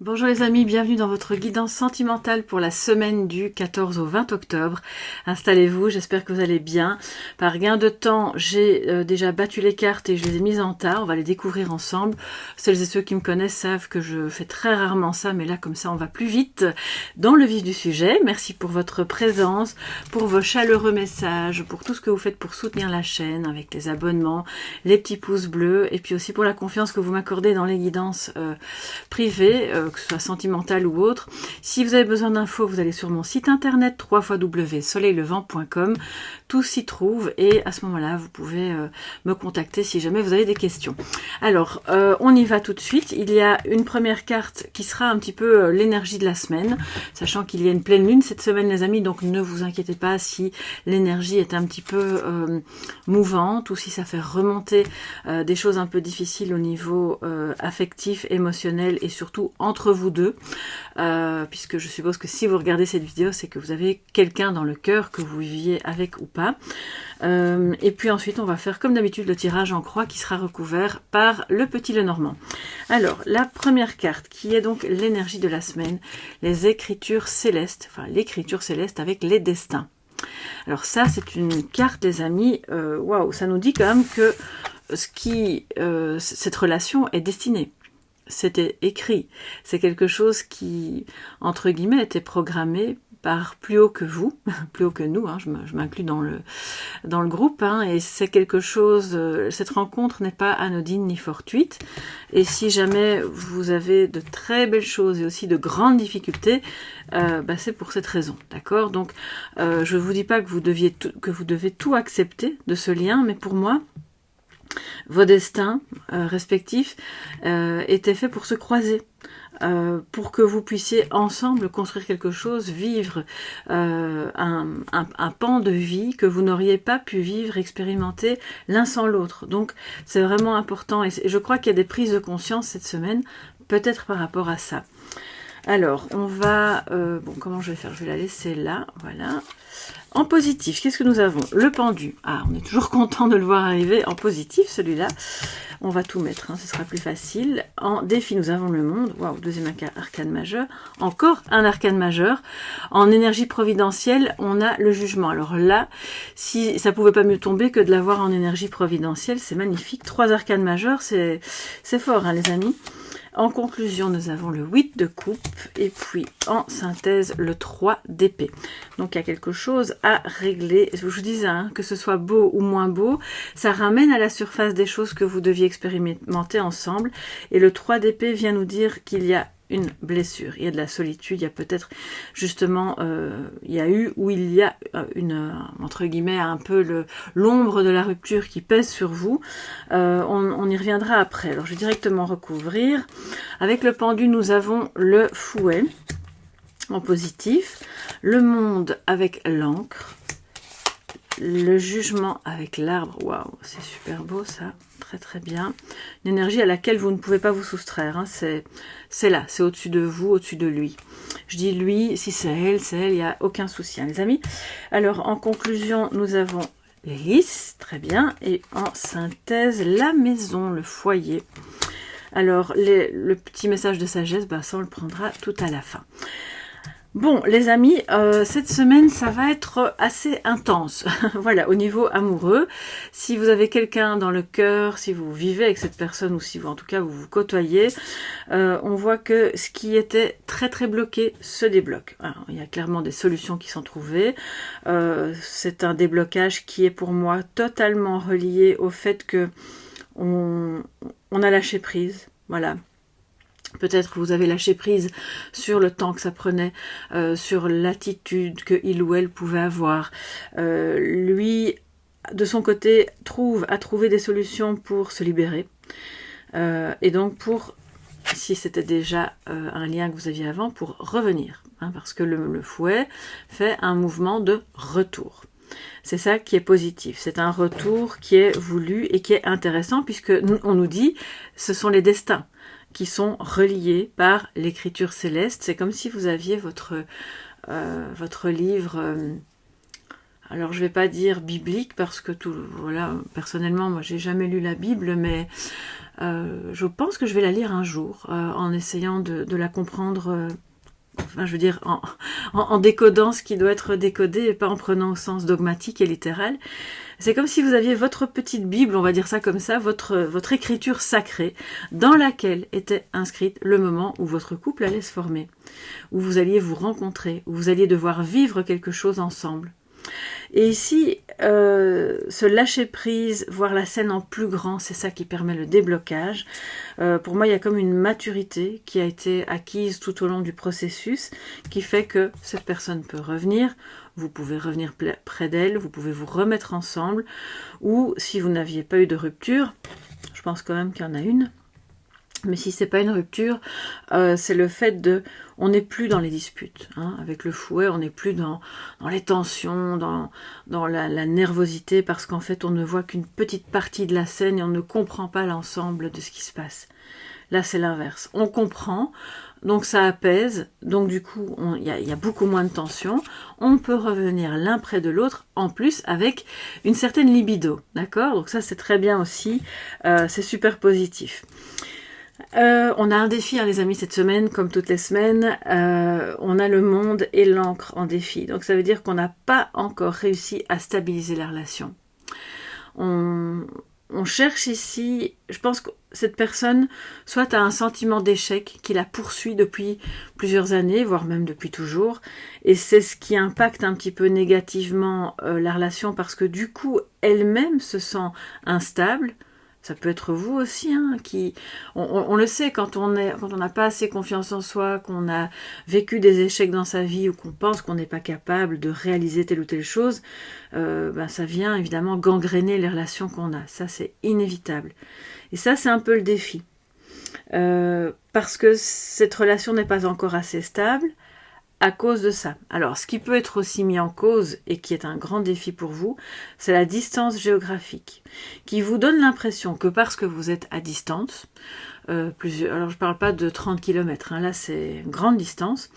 Bonjour les amis, bienvenue dans votre guidance sentimentale pour la semaine du 14 au 20 octobre. Installez-vous, j'espère que vous allez bien. Par gain de temps, j'ai déjà battu les cartes et je les ai mises en tas. On va les découvrir ensemble. Celles et ceux qui me connaissent savent que je fais très rarement ça, mais là comme ça on va plus vite dans le vif du sujet. Merci pour votre présence, pour vos chaleureux messages, pour tout ce que vous faites pour soutenir la chaîne avec les abonnements, les petits pouces bleus et puis aussi pour la confiance que vous m'accordez dans les guidances privées, que ce soit sentimental ou autre. Si vous avez besoin d'infos, vous allez sur mon site internet www.soleillevent.com. Tout s'y trouve et à ce moment-là, vous pouvez me contacter si jamais vous avez des questions. Alors, on y va tout de suite. Il y a une première carte qui sera un petit peu l'énergie de la semaine, sachant qu'il y a une pleine lune cette semaine, les amis, donc ne vous inquiétez pas si l'énergie est un petit peu mouvante ou si ça fait remonter des choses un peu difficiles au niveau affectif, émotionnel et surtout entre vous deux, puisque je suppose que si vous regardez cette vidéo, c'est que vous avez quelqu'un dans le cœur, que vous viviez avec ou pas. Et puis ensuite, on va faire comme d'habitude le tirage en croix qui sera recouvert par le petit Lenormand. Alors, la première carte qui est donc l'énergie de la semaine, les écritures célestes, enfin l'écriture céleste avec les destins. Alors ça, c'est une carte, les amis, waouh, ça nous dit quand même que cette relation est destinée. C'était écrit. C'est quelque chose qui, entre guillemets, était programmé par plus haut que vous, plus haut que nous, hein, je m'inclus dans le groupe, hein, et c'est quelque chose, cette rencontre n'est pas anodine ni fortuite, et si jamais vous avez de très belles choses et aussi de grandes difficultés, c'est pour cette raison, d'accord? Donc, je ne vous dis pas que vous devez tout accepter de ce lien, mais pour moi, vos destins respectifs étaient faits pour se croiser, pour que vous puissiez ensemble construire quelque chose, vivre un pan de vie que vous n'auriez pas pu vivre, expérimenter l'un sans l'autre. Donc c'est vraiment important et je crois qu'il y a des prises de conscience cette semaine, peut-être par rapport à ça. Alors, on va... comment je vais faire? Je vais la laisser là, voilà. En positif, qu'est-ce que nous avons? Le pendu. Ah, on est toujours content de le voir arriver en positif, celui-là. On va tout mettre, hein, ce sera plus facile. En défi, nous avons le monde. Waouh, deuxième arcane majeur. Encore un arcane majeur. En énergie providentielle, on a le jugement. Alors là, si ça pouvait pas mieux tomber que de l'avoir en énergie providentielle, c'est magnifique. 3 arcanes majeurs, c'est fort, hein, les amis. En conclusion, nous avons le 8 de coupe et puis en synthèse, le 3 d'épée. Donc, il y a quelque chose à régler. Je vous disais, hein, que ce soit beau ou moins beau, ça ramène à la surface des choses que vous deviez expérimenter ensemble. Et le 3 d'épée vient nous dire qu'il y a une blessure, il y a de la solitude, il y a peut-être justement, il y a entre guillemets, un peu l'ombre de la rupture qui pèse sur vous. On y reviendra après. Alors je vais directement recouvrir. Avec le pendu, nous avons le fouet en positif, le monde avec l'encre, le jugement avec l'arbre. Waouh, c'est super beau ça, très très bien. Une énergie à laquelle vous ne pouvez pas vous soustraire, hein. C'est là, c'est au-dessus de vous, au-dessus de lui. Je dis lui, si c'est elle, il n'y a aucun souci, hein, les amis. Alors en conclusion, nous avons les lys, très bien, et en synthèse, la maison, le foyer. Alors le petit message de sagesse, ça on le prendra tout à la fin. Bon, les amis, cette semaine, ça va être assez intense. Voilà, au niveau amoureux. Si vous avez quelqu'un dans le cœur, si vous vivez avec cette personne ou si vous, en tout cas, vous vous côtoyez, on voit que ce qui était très très bloqué se débloque. Alors, il y a clairement des solutions qui sont trouvées. C'est un déblocage qui est pour moi totalement relié au fait que on a lâché prise. Voilà. Peut-être que vous avez lâché prise sur le temps que ça prenait, sur l'attitude que il ou elle pouvait avoir. Lui, de son côté, a trouvé des solutions pour se libérer. Et donc si c'était déjà un lien que vous aviez avant, pour revenir. Hein, parce que le fouet fait un mouvement de retour. C'est ça qui est positif. C'est un retour qui est voulu et qui est intéressant puisque on nous dit ce sont les destins qui sont reliés par l'écriture céleste. C'est comme si vous aviez votre livre, alors je vais pas dire biblique parce que personnellement moi j'ai jamais lu la Bible, mais Je pense que je vais la lire un jour, en essayant de la comprendre, enfin je veux dire en décodant ce qui doit être décodé et pas en prenant au sens dogmatique et littéral. C'est comme si vous aviez votre petite Bible, on va dire ça comme ça, votre écriture sacrée, dans laquelle était inscrite le moment où votre couple allait se former, où vous alliez vous rencontrer, où vous alliez devoir vivre quelque chose ensemble. Et ici, se lâcher prise, voir la scène en plus grand, c'est ça qui permet le déblocage. Pour moi, il y a comme une maturité qui a été acquise tout au long du processus, qui fait que cette personne peut revenir, vous pouvez revenir près d'elle, vous pouvez vous remettre ensemble, ou si vous n'aviez pas eu de rupture, je pense quand même qu'il y en a une, mais si c'est pas une rupture, c'est le fait de... On n'est plus dans les disputes. Hein. Avec le fouet, on n'est plus dans les tensions, dans la nervosité, parce qu'en fait, on ne voit qu'une petite partie de la scène et on ne comprend pas l'ensemble de ce qui se passe. Là, c'est l'inverse. On comprend, donc ça apaise, donc du coup, il y a beaucoup moins de tension. On peut revenir l'un près de l'autre, en plus, avec une certaine libido. D'accord? Donc ça, c'est très bien aussi. C'est super positif. On a un défi, hein, les amis, cette semaine, comme toutes les semaines. On a le monde et l'encre en défi. Donc ça veut dire qu'on n'a pas encore réussi à stabiliser la relation. On cherche ici, je pense que cette personne, soit a un sentiment d'échec qui la poursuit depuis plusieurs années, voire même depuis toujours. Et c'est ce qui impacte un petit peu négativement la relation, parce que du coup, elle-même se sent instable. Ça peut être vous aussi, hein, on le sait, quand on n'a pas assez confiance en soi, qu'on a vécu des échecs dans sa vie ou qu'on pense qu'on n'est pas capable de réaliser telle ou telle chose, ça vient évidemment gangréner les relations qu'on a. Ça, c'est inévitable. Et ça, c'est un peu le défi. Parce que cette relation n'est pas encore assez stable, à cause de ça. Alors, ce qui peut être aussi mis en cause, et qui est un grand défi pour vous, c'est la distance géographique, qui vous donne l'impression que parce que vous êtes à distance, alors je ne parle pas de 30 km, hein, là c'est une grande distance,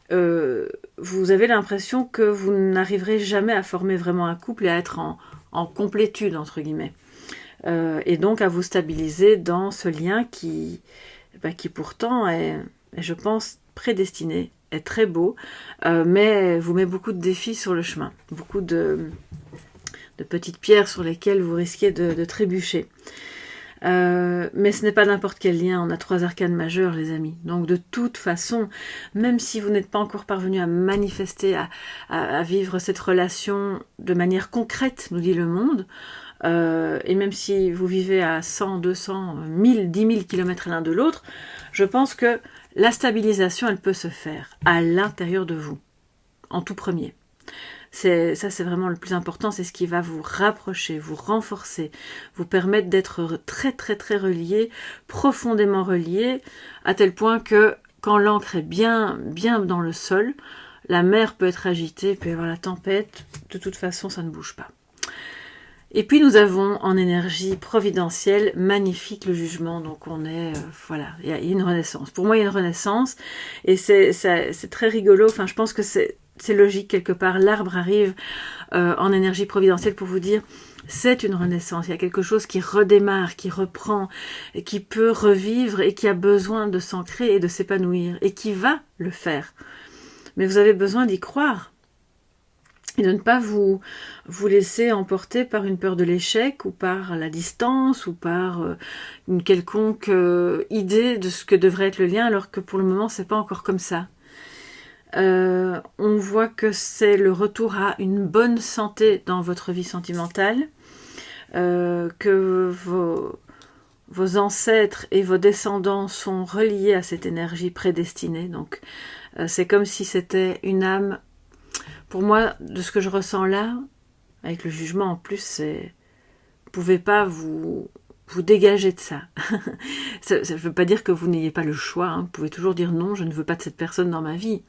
vous avez l'impression que vous n'arriverez jamais à former vraiment un couple et à être en complétude, entre guillemets. Et donc à vous stabiliser dans ce lien qui pourtant est, je pense, prédestiné, est très beau, mais vous met beaucoup de défis sur le chemin, beaucoup de petites pierres sur lesquelles vous risquez de trébucher. Mais ce n'est pas n'importe quel lien, on a 3 arcanes majeures, les amis. Donc de toute façon, même si vous n'êtes pas encore parvenu à manifester, à vivre cette relation de manière concrète, nous dit le monde, et même si vous vivez à 100, 200, 1000, 10 000 km l'un de l'autre, je pense que la stabilisation, elle peut se faire à l'intérieur de vous, en tout premier. Ça, c'est vraiment le plus important, c'est ce qui va vous rapprocher, vous renforcer, vous permettre d'être très très très reliés, profondément reliés, à tel point que quand l'ancre est bien dans le sol, la mer peut être agitée, il peut y avoir la tempête, de toute façon ça ne bouge pas. Et puis nous avons en énergie providentielle, magnifique, le jugement, donc on est, voilà, il y a une renaissance. Pour moi il y a une renaissance, et c'est très rigolo, enfin je pense que c'est logique quelque part, l'arbre arrive en énergie providentielle pour vous dire, c'est une renaissance, il y a quelque chose qui redémarre, qui reprend, et qui peut revivre, et qui a besoin de s'ancrer et de s'épanouir, et qui va le faire. Mais vous avez besoin d'y croire. Et de ne pas vous laisser emporter par une peur de l'échec, ou par la distance, ou par une quelconque idée de ce que devrait être le lien, alors que pour le moment, c'est pas encore comme ça. On voit que c'est le retour à une bonne santé dans votre vie sentimentale, que vos ancêtres et vos descendants sont reliés à cette énergie prédestinée. Donc, c'est comme si c'était une âme. Pour moi, de ce que je ressens là, avec le jugement en plus, c'est... Vous ne pouvez pas vous dégager de ça. Ça ne veut pas dire que vous n'ayez pas le choix, hein. Vous pouvez toujours dire non, je ne veux pas de cette personne dans ma vie.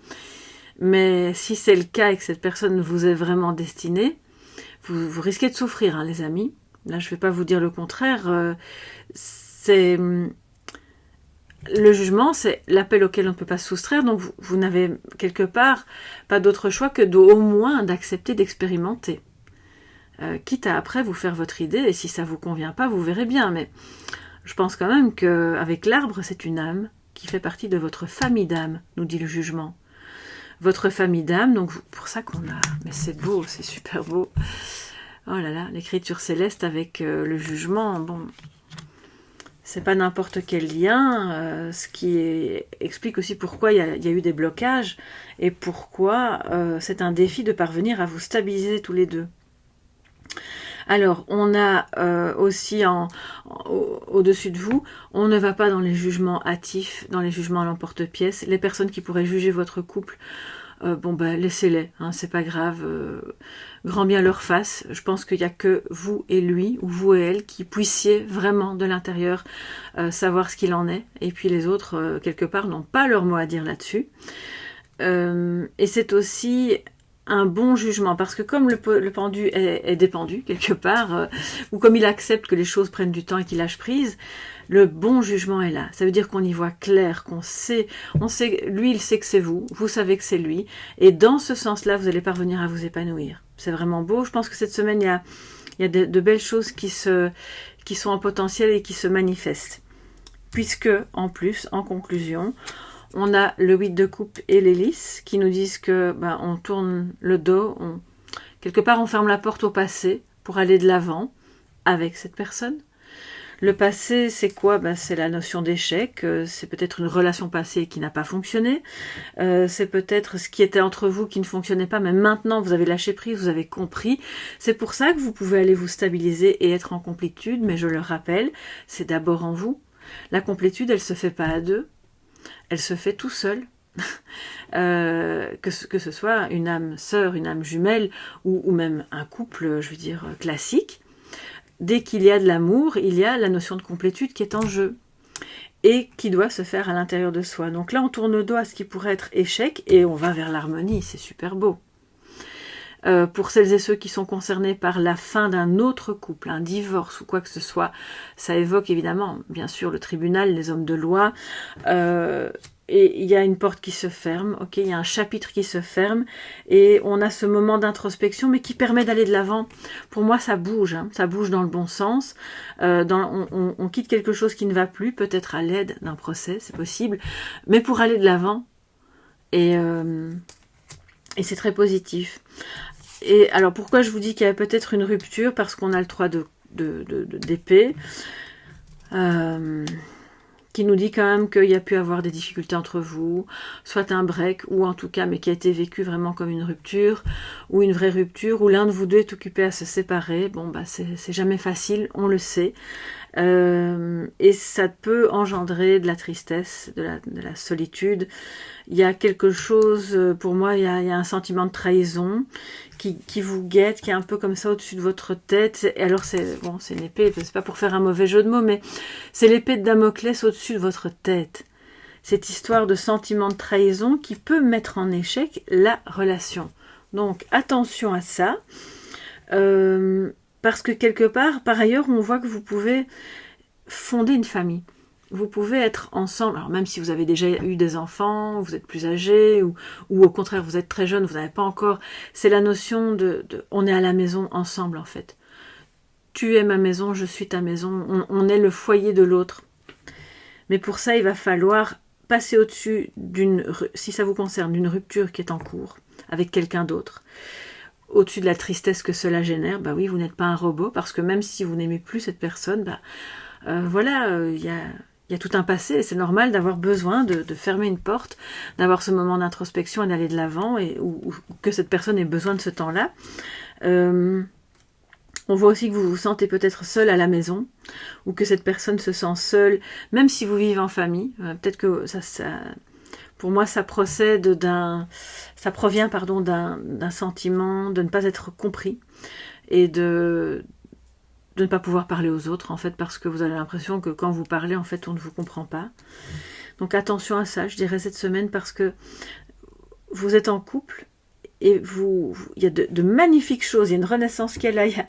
Mais si c'est le cas et que cette personne vous est vraiment destinée, vous risquez de souffrir, hein, les amis. Là, je ne vais pas vous dire le contraire. C'est... Le jugement, c'est l'appel auquel on ne peut pas se soustraire, donc vous n'avez quelque part pas d'autre choix que au moins d'accepter d'expérimenter. Quitte à après vous faire votre idée, et si ça ne vous convient pas, vous verrez bien, mais je pense quand même qu'avec l'arbre, c'est une âme qui fait partie de votre famille d'âme, nous dit le jugement. Votre famille d'âme, donc pour ça qu'on a... Mais c'est beau, c'est super beau. Oh là là, l'écriture céleste avec le jugement, bon... C'est pas n'importe quel lien, ce qui explique aussi pourquoi il y a eu des blocages et pourquoi c'est un défi de parvenir à vous stabiliser tous les deux. Alors, on a aussi au-dessus de vous, on ne va pas dans les jugements hâtifs, dans les jugements à l'emporte-pièce. Les personnes qui pourraient juger votre couple, bon ben laissez-les, hein, c'est pas grave, grand bien leur face. Je pense qu'il n'y a que vous et lui, ou vous et elle, qui puissiez vraiment de l'intérieur savoir ce qu'il en est, et puis les autres, quelque part, n'ont pas leur mot à dire là-dessus. Et c'est aussi un bon jugement, parce que comme le pendu est dépendu quelque part, ou comme il accepte que les choses prennent du temps et qu'il lâche prise, le bon jugement est là. Ça veut dire qu'on y voit clair, qu'on sait, lui il sait que c'est vous, vous savez que c'est lui, et dans ce sens-là, vous allez parvenir à vous épanouir. C'est vraiment beau. Je pense que cette semaine, il y a de belles choses qui sont en potentiel et qui se manifestent. Puisque, en plus, en conclusion, on a le 8 de coupe et l'hélice qui nous disent que on tourne le dos, quelque part on ferme la porte au passé pour aller de l'avant avec cette personne. Le passé, c'est quoi? C'est la notion d'échec, c'est peut-être une relation passée qui n'a pas fonctionné, c'est peut-être ce qui était entre vous qui ne fonctionnait pas, mais maintenant vous avez lâché prise, vous avez compris. C'est pour ça que vous pouvez aller vous stabiliser et être en complétude, mais je le rappelle, c'est d'abord en vous. La complétude, elle se fait pas à deux, elle se fait tout seul. Que ce soit une âme sœur, une âme jumelle, ou même un couple, je veux dire, classique. Dès qu'il y a de l'amour, il y a la notion de complétude qui est en jeu et qui doit se faire à l'intérieur de soi. Donc là, on tourne le dos à ce qui pourrait être échec et on va vers l'harmonie, c'est super beau. Pour celles et ceux qui sont concernés par la fin d'un autre couple, un divorce ou quoi que ce soit, ça évoque évidemment, bien sûr, le tribunal, les hommes de loi, et il y a une porte qui se ferme, ok, il y a un chapitre qui se ferme, et on a ce moment d'introspection, mais qui permet d'aller de l'avant. Pour moi, ça bouge, hein, ça bouge dans le bon sens. On quitte quelque chose qui ne va plus, peut-être à l'aide d'un procès, c'est possible, mais pour aller de l'avant, et c'est très positif. Et alors, pourquoi je vous dis qu'il y a peut-être une rupture? Parce qu'on a le 3 d'épée, qui nous dit quand même qu'il y a pu avoir des difficultés entre vous, soit un break, ou en tout cas, mais qui a été vécu vraiment comme une rupture, ou une vraie rupture, où l'un de vous deux est occupé à se séparer. Bon, c'est jamais facile, on le sait. Et ça peut engendrer de la tristesse, de la solitude. Il y a quelque chose, pour moi, il y a un sentiment de trahison qui vous guette, qui est un peu comme ça au-dessus de votre tête. Et alors c'est une épée, c'est pas pour faire un mauvais jeu de mots, mais c'est l'épée de Damoclès au-dessus de votre tête. Cette histoire de sentiment de trahison qui peut mettre en échec la relation. Donc attention à ça. Parce que quelque part, par ailleurs, on voit que vous pouvez fonder une famille. Vous pouvez être ensemble, alors même si vous avez déjà eu des enfants, vous êtes plus âgé, ou au contraire vous êtes très jeune, vous n'avez pas encore, c'est la notion de on est à la maison ensemble en fait. Tu es ma maison, je suis ta maison, on est le foyer de l'autre. Mais pour ça, il va falloir passer au-dessus si ça vous concerne, d'une rupture qui est en cours avec quelqu'un d'autre. Au-dessus de la tristesse que cela génère, oui, vous n'êtes pas un robot, parce que même si vous n'aimez plus cette personne, il y a tout un passé, et c'est normal d'avoir besoin de fermer une porte, d'avoir ce moment d'introspection et d'aller de l'avant, ou que cette personne ait besoin de ce temps-là. On voit aussi que vous vous sentez peut-être seul à la maison, ou que cette personne se sent seule, même si vous vivez en famille. Peut-être que pour moi, ça provient d'un sentiment de ne pas être compris, et de ne pas pouvoir parler aux autres, en fait, parce que vous avez l'impression que quand vous parlez, en fait, on ne vous comprend pas. Donc attention à ça, je dirais cette semaine, parce que vous êtes en couple, et il y a de magnifiques choses, il y a une renaissance qui est là, il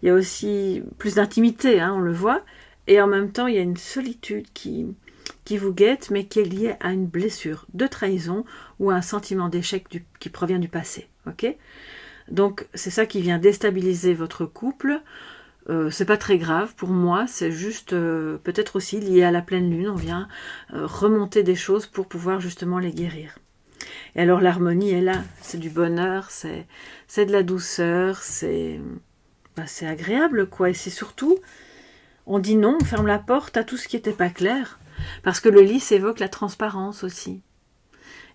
y a aussi plus d'intimité, hein, on le voit, et en même temps, il y a une solitude qui vous guette, mais qui est liée à une blessure de trahison, ou à un sentiment d'échec qui provient du passé, ok ? Donc, c'est ça qui vient déstabiliser votre couple. c'est pas très grave pour moi, c'est juste peut-être aussi lié à la pleine lune. On vient remonter des choses pour pouvoir justement les guérir. Et alors l'harmonie est là, c'est du bonheur, c'est de la douceur, c'est agréable quoi. Et c'est surtout, on dit non, on ferme la porte à tout ce qui n'était pas clair, parce que le lys évoque la transparence aussi.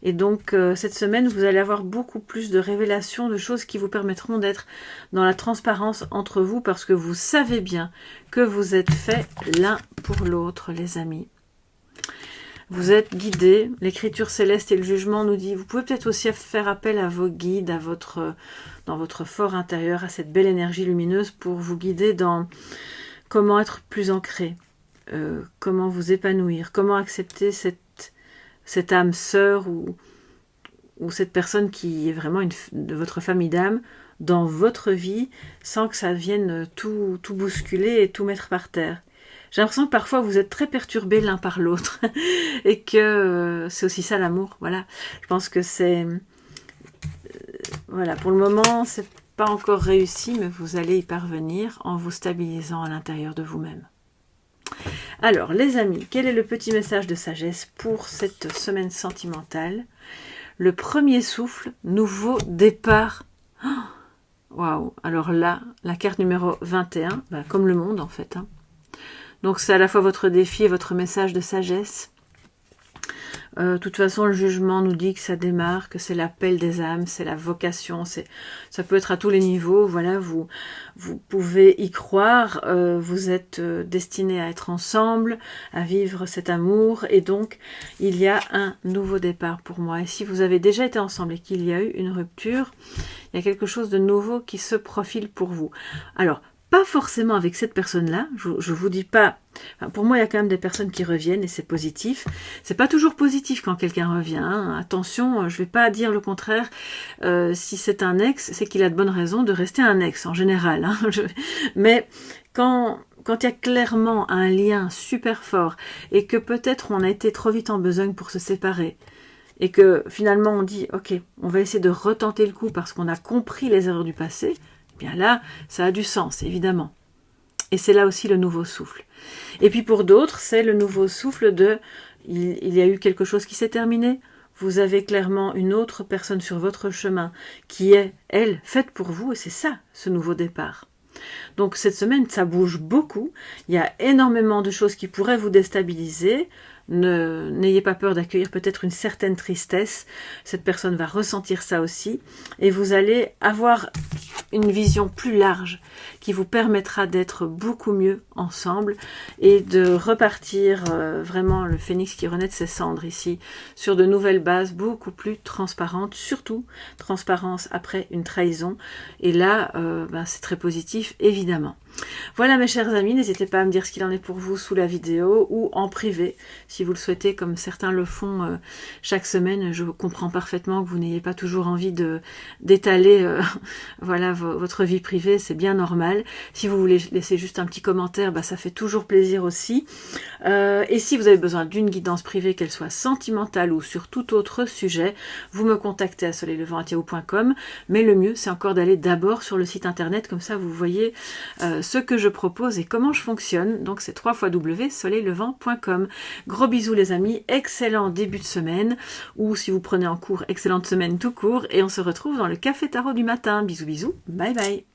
Et donc, cette semaine, vous allez avoir beaucoup plus de révélations, de choses qui vous permettront d'être dans la transparence entre vous, parce que vous savez bien que vous êtes faits l'un pour l'autre, les amis. Vous êtes guidés. L'écriture céleste et le jugement nous dit, vous pouvez peut-être aussi faire appel à vos guides, dans votre fort intérieur, à cette belle énergie lumineuse pour vous guider dans comment être plus ancré, comment vous épanouir, comment accepter cette âme sœur ou cette personne qui est vraiment de votre famille d'âme dans votre vie sans que ça vienne tout bousculer et tout mettre par terre. J'ai l'impression que parfois vous êtes très perturbés l'un par l'autre et que c'est aussi ça l'amour. Voilà, je pense que c'est... voilà, pour le moment, c'est pas encore réussi, mais vous allez y parvenir en vous stabilisant à l'intérieur de vous-même. Alors, les amis, quel est le petit message de sagesse pour cette semaine sentimentale? Le premier souffle, nouveau départ. Waouh! Alors là, la carte numéro 21, comme le monde en fait. Donc c'est à la fois votre défi et votre message de sagesse. De toute façon, le jugement nous dit que ça démarre, que c'est l'appel des âmes, c'est la vocation, ça peut être à tous les niveaux. Voilà, vous pouvez y croire, vous êtes destinés à être ensemble, à vivre cet amour, et donc il y a un nouveau départ pour moi. Et si vous avez déjà été ensemble et qu'il y a eu une rupture, il y a quelque chose de nouveau qui se profile pour vous. Alors, pas forcément avec cette personne-là, je vous dis pas... Enfin, pour moi, il y a quand même des personnes qui reviennent et c'est positif. C'est pas toujours positif quand quelqu'un revient. Attention, je vais pas dire le contraire. Si c'est un ex, c'est qu'il a de bonnes raisons de rester un ex en général. Mais quand il y a clairement un lien super fort et que peut-être on a été trop vite en besogne pour se séparer et que finalement on dit « Ok, on va essayer de retenter le coup parce qu'on a compris les erreurs du passé », bien là, ça a du sens, évidemment. Et c'est là aussi le nouveau souffle. Et puis pour d'autres, c'est le nouveau souffle de il y a eu quelque chose qui s'est terminé. Vous avez clairement une autre personne sur votre chemin qui est, elle, faite pour vous. Et c'est ça, ce nouveau départ. Donc cette semaine, ça bouge beaucoup. Il y a énormément de choses qui pourraient vous déstabiliser. N'ayez pas peur d'accueillir peut-être une certaine tristesse. Cette personne va ressentir ça aussi. Et vous allez avoir une vision plus large qui vous permettra d'être beaucoup mieux ensemble et de repartir vraiment le phénix qui renaît de ses cendres ici sur de nouvelles bases beaucoup plus transparentes, surtout transparence après une trahison. Et là, c'est très positif évidemment. Voilà mes chers amis, n'hésitez pas à me dire ce qu'il en est pour vous sous la vidéo ou en privé si vous le souhaitez, comme certains le font chaque semaine. Je comprends parfaitement que vous n'ayez pas toujours envie d'étaler voilà, votre vie privée, c'est bien normal. Si vous voulez laisser juste un petit commentaire, ça fait toujours plaisir aussi. Et si vous avez besoin d'une guidance privée, qu'elle soit sentimentale ou sur tout autre sujet, vous me contactez à soleillevent@yahoo.com. Mais le mieux, c'est encore d'aller d'abord sur le site internet, comme ça vous voyez ce que je propose et comment je fonctionne. Donc c'est www.soleillevent.com. Gros bisous les amis, excellent début de semaine, ou si vous prenez en cours, excellente semaine tout court, et on se retrouve dans le Café Tarot du matin. Bisous bisous, bye bye.